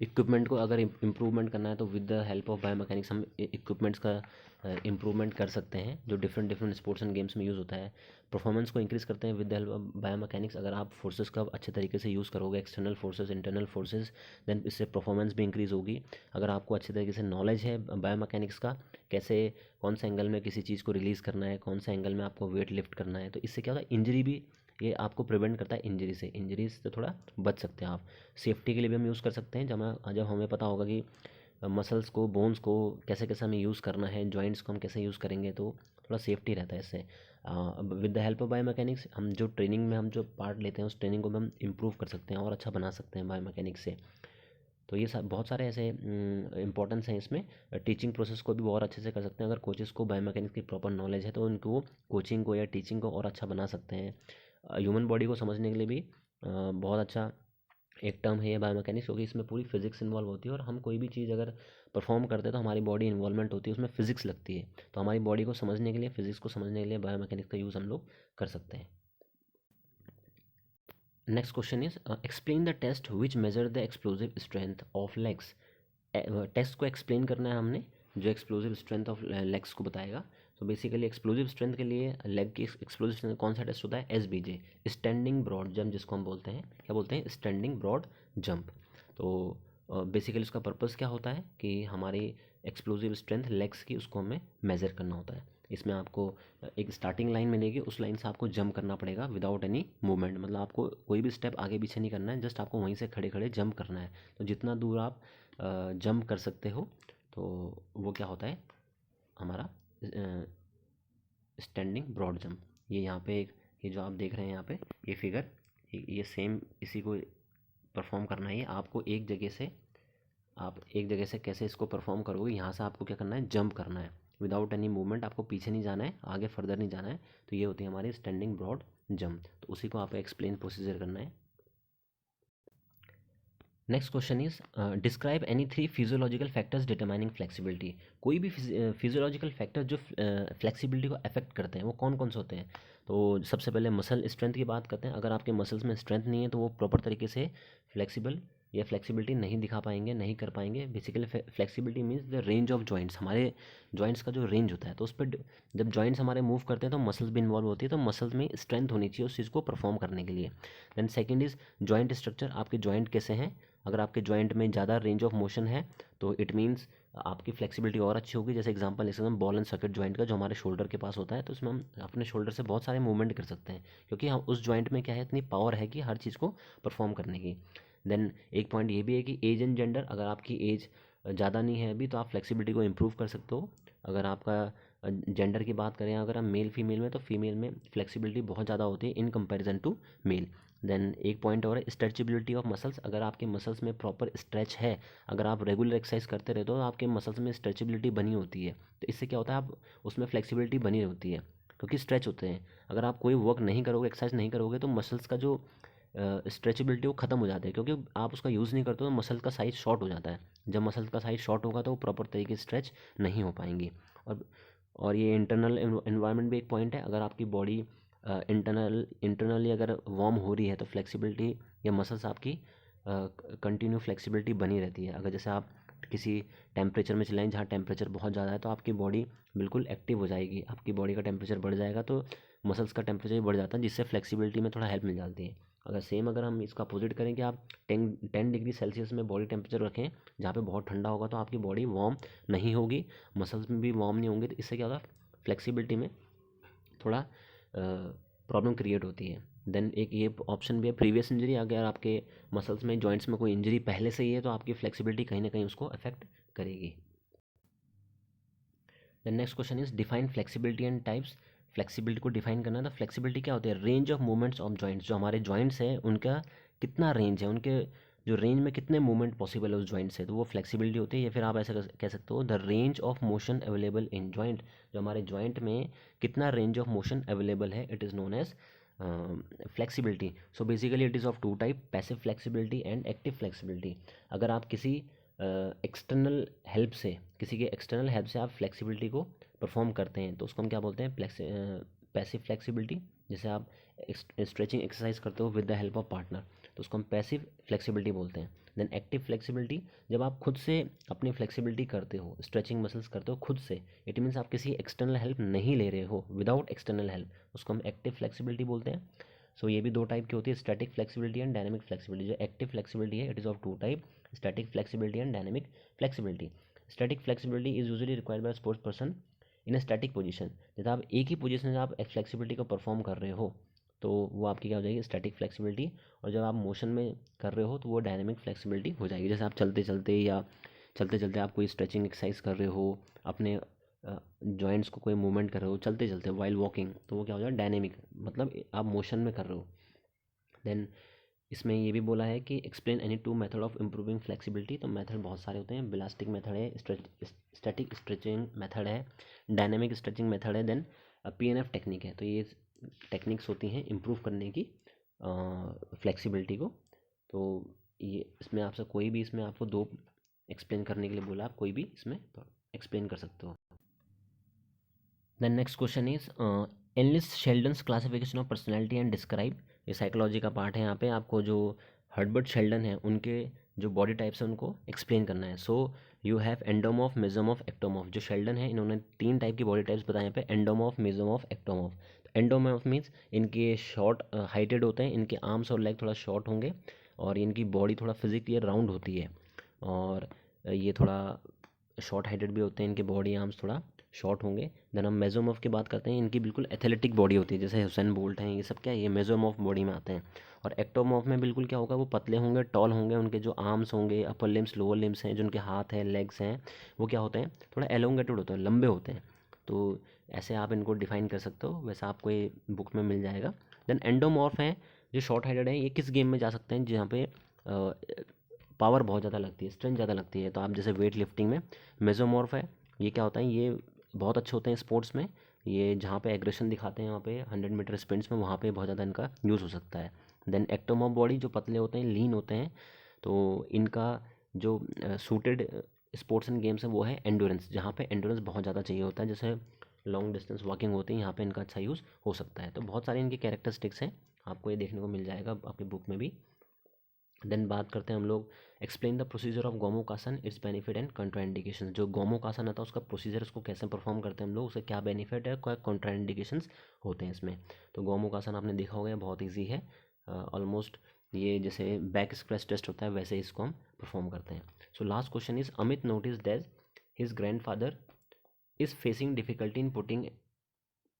इक्विपमेंट को अगर इम्प्रूवमेंट करना है, तो with the help of biomechanics हम इक्विपमेंट्स का इम्प्रूवमेंट कर सकते हैं, जो different different sports and games में यूज़ होता है। परफॉर्मेंस को इंक्रीज़ करते हैं with the help of biomechanics. अगर आप फोर्सेस का अच्छे तरीके से यूज़ करोगे, external forces, internal forces, then इससे परफॉर्मेंस भी इंक्रीज़ होगी। अगर आपको अच्छे तरीके से नॉलेज है बायोमैकेनिक्स का, कैसे कौन से एंगल में किसी चीज़ को रिलीज़ करना है, कौन से एंगल में आपको वेट लिफ्ट करना है, तो इससे क्या होता है, इंजरी भी, ये आपको प्रिवेंट करता है इंजरी से। इंजरीज से थोड़ा बच सकते हैं आप। सेफ्टी के लिए भी हम यूज़ कर सकते हैं, जब हमें पता होगा कि मसल्स को, बोन्स को कैसे कैसे हमें यूज़ करना है, जॉइंट्स को हम कैसे यूज़ करेंगे, तो थोड़ा सेफ्टी रहता है इससे। With the help of biomechanics हम जो ट्रेनिंग में हम जो पार्ट लेते हैं, उस ट्रेनिंग को भी हम इम्प्रूव कर सकते हैं और अच्छा बना सकते हैं बायोमैकेनिक्स से। तो ये सब बहुत सारे ऐसे इंपॉर्टेंस हैं इसमें। टीचिंग प्रोसेस को भी बहुत अच्छे से कर सकते हैं। अगर कोचेस को बायोमैकेनिक्स की प्रॉपर नॉलेज है, तो उनको कोचिंग को या टीचिंग को और अच्छा बना सकते हैं। ह्यूमन बॉडी को समझने के लिए भी बहुत अच्छा एक टर्म है ये बायोमैकेनिक्स, क्योंकि इसमें पूरी फिजिक्स इन्वॉल्व होती है। और हम कोई भी चीज़ अगर परफॉर्म करते हैं, तो हमारी बॉडी इन्वॉल्वमेंट होती है, उसमें फिजिक्स लगती है। तो हमारी बॉडी को समझने के लिए, फिजिक्स को समझने के लिए बायोमैकेनिक्स का यूज़ हम लोग कर सकते हैं। Next question is explain the test which measure the explosive strength of legs. Test को एक्सप्लेन करना है हमने, जो एक्सप्लोजिव स्ट्रेंथ ऑफ लेग्स को बताएगा। तो बेसिकली एक्सप्लोजिव स्ट्रेंथ के लिए लेग की एक्सप्लोजिव स्ट्रेंथ कौन सा टेस्ट होता है? SBJ, स्टैंडिंग ब्रॉड जंप, जिसको हम बोलते हैं, क्या बोलते हैं? Standing broad jump. तो बेसिकली उसका पर्पज़ क्या होता है कि हमारी एक्सप्लोजिव स्ट्रेंथ लेग्स की, उसको हमें मेज़र करना होता है। इसमें आपको एक स्टार्टिंग लाइन मिलेगी, उस लाइन से आपको जंप करना पड़ेगा विदाउट एनी मूवमेंट। मतलब आपको कोई भी स्टेप आगे पीछे नहीं करना है, जस्ट आपको वहीं से खड़े खड़े जंप करना है। तो जितना दूर आप जंप कर सकते हो, तो वो क्या होता है, हमारा स्टैंडिंग ब्रॉड जंप। ये यहाँ पे एक, ये जो आप देख रहे हैं यहाँ पे ये फिगर, ये सेम इसी को परफॉर्म करना है। आपको एक जगह से, आप एक जगह से कैसे इसको परफॉर्म करोगे, यहाँ से आपको क्या करना है, जंप करना है विदाउट एनी मूवमेंट। आपको पीछे नहीं जाना है, आगे फर्दर नहीं जाना है। तो ये होती है हमारी स्टैंडिंग ब्रॉड जंप। तो उसी को आपको एक्सप्लेन प्रोसीजर करना है। Next question is describe any 3 physiological factors determining flexibility. कोई भी फिजियोलॉजिकल फैक्टर जो फ्लेक्सिबिलिटी को अफेक्ट करते हैं वो कौन कौन से होते हैं। तो सबसे पहले मसल स्ट्रेंथ की बात करते हैं। अगर आपके मसल्स में स्ट्रेंथ नहीं है तो वो प्रॉपर तरीके से फ्लेक्सिबल या फ्लेक्सिबिलिटी नहीं दिखा पाएंगे, नहीं कर पाएंगे। Basically flexibility means the range of joints, हमारे जॉइंट्स का जो रेंज होता है, तो उस पर जब जॉइंट्स हमारे मूव करते हैं तो मसल्स भी इन्वॉल्व होती है, तो मसल्स में स्ट्रेंथ होनी चाहिए उस चीज़ को परफॉर्म करने के लिए। Then second is joint structure, आपके जॉइंट कैसे हैं। अगर आपके जॉइंट में ज़्यादा रेंज ऑफ मोशन है तो इट मीन्स आपकी फ्लेक्सिबिलिटी और अच्छी होगी। जैसे एग्जांपल ले सकते हैं बॉल एंड सॉकेट जॉइंट का, जो हमारे शोल्डर के पास होता है, तो उसमें हम अपने शोल्डर से बहुत सारे मूवमेंट कर सकते हैं, क्योंकि हम उस जॉइंट में क्या है, इतनी पावर है कि हर चीज़ को परफॉर्म करने की। देन एक पॉइंट ये भी है कि एज एंड जेंडर, अगर आपकी एज ज़्यादा नहीं है अभी तो आप फ्लेक्सिबिलिटी को इम्प्रूव कर सकते हो। अगर आपका जेंडर की बात करें, अगर हम मेल फीमेल में, तो फीमेल में फ्लेक्सिबिलिटी बहुत ज़्यादा होती है इन कंपैरिजन टू मेल। देन एक पॉइंट और है स्ट्रेचेबिलिटी ऑफ मसल्स, अगर आपके मसल्स में प्रॉपर स्ट्रेच है, अगर आप रेगुलर एक्सरसाइज करते रहते हो तो आपके मसल्स में स्ट्रेचेबिलिटी बनी होती है, तो इससे क्या होता है, आप उसमें फ्लेक्सिबिलिटी बनी होती है क्योंकि स्ट्रेच होते हैं। अगर आप कोई वर्क नहीं करोगे, एक्सरसाइज नहीं करोगे, तो मसल्स का जो स्ट्रेचेबिलिटी वो ख़त्म हो जाती है, क्योंकि आप उसका यूज़ नहीं करते तो मसल का साइज़ शॉर्ट हो जाता है। जब मसल का साइज़ शॉर्ट होगा तो वो प्रॉपर तरीके से स्ट्रेच नहीं हो पाएंगी। और और ये इंटरनल एनवायरनमेंट भी एक पॉइंट है। अगर आपकी बॉडी इंटरनली अगर वार्म हो रही है तो फ्लेक्सिबिलिटी या मसल्स आपकी कंटिन्यू फ्लेक्सिबिलिटी बनी रहती है। अगर जैसे आप किसी टेम्परेचर में चलाएं जहाँ टेम्परेचर बहुत ज़्यादा है तो आपकी बॉडी बिल्कुल एक्टिव हो जाएगी, आपकी बॉडी का टेम्परेचर बढ़ जाएगा तो मसल्स का टेम्परेचर भी बढ़ जाता है, जिससे फ्लेक्सिबिलिटी में थोड़ा हेल्प मिल जाती है। अगर हम इसका अपोजिट करें कि आप 10 डिग्री सेल्सियस में बॉडी टेम्परेचर रखें जहाँ पे बहुत ठंडा होगा, तो आपकी बॉडी वार्म नहीं होगी, मसल्स में भी वार्म नहीं होंगे, तो इससे क्या होगा, फ्लेक्सिबिलिटी में थोड़ा प्रॉब्लम क्रिएट होती है। देन एक ये ऑप्शन भी है प्रीवियस इंजरी, अगर आपके मसल्स में जॉइंट्स में कोई इंजरी पहले से ही है तो आपकी फ्लेक्सिबिलिटी कहीं ना कहीं उसको अफेक्ट करेगी। The next question is define flexibility and types. Flexibility को डिफाइन करना है, तो फ्लेक्सिबिलिटी क्या होती है, range of movements of joints, जो हमारे जॉइंट्स हैं उनका कितना रेंज है, उनके जो रेंज में कितने मूवमेंट पॉसिबल है उस जॉइंट से, तो वो फ्लेक्सिबिलिटी होती है। या फिर आप ऐसा कह सकते हो the range of motion available in joint, जो हमारे जॉइंट में कितना रेंज ऑफ मोशन अवेलेबल है, it is known as flexibility. So basically it is of two type, passive flexibility and active flexibility. अगर आप किसी एक्सटर्नल हेल्प से, किसी के एक्सटर्नल हेल्प से आप फ्लेक्सिबिलिटी को परफॉर्म करते हैं तो उसको हम क्या बोलते हैं, पैसिव फ्लेक्सिबिलिटी। जैसे आप स्ट्रेचिंग एक्सरसाइज करते हो with the help of partner, तो उसको हम पैसिव फ्लेक्सिबिलिटी बोलते हैं। देन एक्टिव फ्लेक्सिबिलिटी, जब आप खुद से अपनी फ्लेक्सिबिलिटी करते हो, स्ट्रेचिंग मसल्स करते हो खुद से, इट मीन्स आप किसी एक्सटर्नल हेल्प नहीं ले रहे हो, विदाउट एक्सटर्नल हेल्प, उसको हम एक्टिव फ्लेक्सिबिलिटी बोलते हैं। सो ये भी दो टाइप की होती है, static flexibility and dynamic flexibility. जो एक्टिव फ्लेक्सिबिलिटी है it is of two type, static flexibility and dynamic flexibility. Static flexibility is usually required by sports person in a static position. जब आप एक ही पोजीशन से आप फ्लेक्सिबिलिटी को perform कर रहे हो तो वो आपकी क्या हो जाएगी, स्टैटिक फ्लेक्सिबिलिटी। और जब आप मोशन में कर रहे हो तो वो डायनेमिक फ्लेक्सिबिलिटी हो जाएगी। जैसे आप चलते चलते या चलते चलते आप कोई स्ट्रेचिंग एक्सरसाइज कर रहे हो, अपने जॉइंट्स को कोई मूवमेंट कर रहे हो चलते चलते वाइल वॉकिंग, तो वो क्या हो जाएगा, डायनेमिक, मतलब आप मोशन में कर रहे हो। देन इसमें ये भी बोला है कि explain any two method of improving flexibility. तो मेथड बहुत सारे होते हैं, बिलास्टिक मेथड है, स्टैटिक स्ट्रेचिंग मेथड है, डायनेमिक स्ट्रेचिंग मेथड है, देन PNF टेक्निक है। तो ये टेक्निक्स होती हैं इम्प्रूव करने की फ्लेक्सिबिलिटी को। तो ये इसमें आपसे कोई भी, इसमें आपको दो एक्सप्लेन करने के लिए बोला, आप कोई भी इसमें एक्सप्लेन कर सकते हो। Then next question is enlist Sheldon's classification of personality and describe. ये साइकोलॉजी का पार्ट है, यहाँ पे आपको जो हर्बर्ट शेल्डन है उनके जो बॉडी टाइप्स हैं उनको एक्सप्लेन करना है। सो you have endomorph, mesomorph, ectomorph. जो शेल्डन है इन्होंने 3 टाइप की बॉडी टाइप्स बताए यहाँ पे, endomorph, mesomorph, ectomorph. Endomorph means इनके शॉर्ट हाइटेड होते हैं, इनके आर्म्स और लेग थोड़ा शॉर्ट होंगे और इनकी बॉडी थोड़ा फिजिकली राउंड होती है, और ये थोड़ा शॉर्ट हाइटेड भी होते हैं, इनके बॉडी आर्म्स थोड़ा शॉर्ट होंगे। देन हम मेसोमॉर्फ की बात करते हैं, इनकी बिल्कुल एथलेटिक बॉडी होती है, जैसे हुसैन बोल्ट हैं, ये सब क्या है, ये मेसोमॉर्फ बॉडी में आते हैं। और एक्टोमॉर्फ में बिल्कुल क्या होगा, वो पतले होंगे, टॉल होंगे, उनके जो आर्म्स होंगे, अपर लिम्स, लोअर लिम्स हैं, जो उनके हाथ हैं, लेग्स हैं, वो क्या होते हैं, थोड़ा एलोंगेटेड होते हैं, लंबे होते हैं। तो ऐसे आप इनको डिफाइन कर सकते हो, वैसा आपको ये बुक में मिल जाएगा। देन एंडोमॉर्फ हैं जो शॉर्ट हाइटेड हैं, ये किस गेम में जा सकते हैं जहाँ पे पावर बहुत ज़्यादा लगती है, स्ट्रेंथ ज़्यादा लगती है, तो आप जैसे वेट लिफ्टिंग में। मेसोमॉर्फ है, ये क्या होता है, ये बहुत अच्छे होते हैं स्पोर्ट्स में, ये जहाँ पे एग्रेशन दिखाते हैं वहाँ पे 100 मीटर स्प्रिंट्स में, वहाँ पे बहुत ज़्यादा इनका यूज़ हो सकता है। देन एक्टोमॉर्फ बॉडी, जो पतले होते हैं, लीन होते हैं, तो इनका जो सूटेड स्पोर्ट्स एंड गेम्स है वो है एंडोरेंस, जहाँ पे एंडोरेंस बहुत ज़्यादा चाहिए होता है, जैसे लॉन्ग डिस्टेंस वॉकिंग होती है, यहाँ पे इनका अच्छा यूज़ हो सकता है। तो बहुत सारे इनके कैरेक्टरिस्टिक्स हैं, आपको ये देखने को मिल जाएगा आपकी बुक में भी। देन बात करते हैं हम लोग, एक्सप्लेन द प्रोसीजर ऑफ गोमोकासन, इट्स बेनिफिट एंड कंट्राइंडिकेशन। जो गोमोकासन आता है उसका प्रोसीजर, उसको कैसे परफॉर्म करते हैं हम लोग, उससे क्या बेनिफिट है, क्या कंट्राइंडिकेशंस होते हैं इसमें। तो गोमोकासन आपने देखा होगा, बहुत ईजी है ऑलमोस्ट, ये जैसे बैक स्क्रैच टेस्ट होता है वैसे इसको हम परफॉर्म करते हैं। So last question is, Amit notice that his grandfather is facing difficulty in putting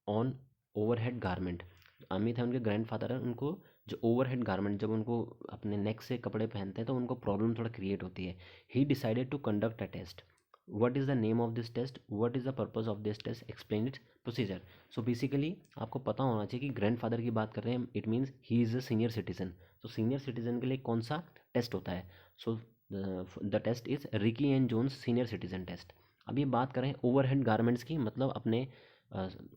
on overhead garment. Amit है, उनके ग्रैंडफादर है, उनको जो ओवरहेड गारमेंट, जब उनको अपने नेक से कपड़े पहनते हैं तो उनको प्रॉब्लम थोड़ा क्रिएट होती है। He decided to conduct a test, what is the name of this test, what is the purpose of this test, explain its procedure. So basically आपको पता होना चाहिए कि ग्रैंडफादर की बात कर रहे हैं, it means he is a senior citizen. तो सीनियर सिटीजन के लिए कौन सा टेस्ट होता है, so the test is Rikli and Jones senior citizen test. अब ये बात करें ओवरहेड गारमेंट्स की, मतलब अपने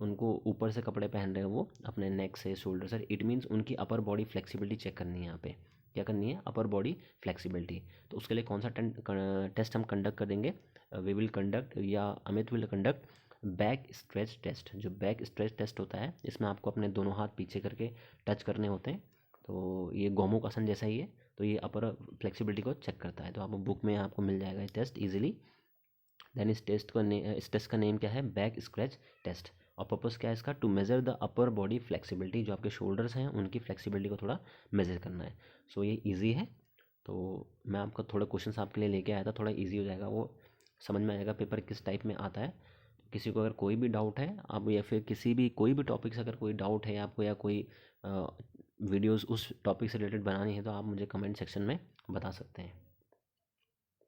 उनको ऊपर से कपड़े पहन रहे हैं वो अपने नेक से शोल्डर से, इट मीन्स उनकी अपर बॉडी फ्लेक्सिबिलिटी चेक करनी है। यहाँ पे क्या करनी है, अपर बॉडी फ्लेक्सिबिलिटी। तो उसके लिए कौन सा टेस्ट हम कंडक्ट करेंगे, वी विल कंडक्ट, या Amit will conduct back stretch test. जो बैक स्ट्रेच टेस्ट होता है, इसमें आपको अपने दोनों हाथ पीछे करके टच करने होते हैं। तो ये गोमुखासन जैसा ही है, तो ये अपर फ्लेक्सिबिलिटी को चेक करता है। तो आप बुक में आपको मिल जाएगा ये टेस्ट ईजिली। देन इस टेस्ट का नेम क्या है, बैक स्क्रैच टेस्ट। और पर्पस क्या है इसका, to measure the upper body flexibility, जो आपके शोल्डर्स हैं उनकी फ्लेक्सिबिलिटी को थोड़ा मेजर करना है। सो ये इजी है। तो मैं आपका थोड़ा क्वेश्चंस आपके लिए लेके आया था, थोड़ा इजी हो जाएगा, वो समझ में आएगा पेपर किस टाइप में आता है। किसी को अगर कोई भी डाउट है आप, या फिर किसी भी कोई भी टॉपिक से अगर कोई डाउट है आपको, या कोई वीडियोस उस टॉपिक से रिलेटेड बनानी है, तो आप मुझे कमेंट सेक्शन में बता सकते हैं।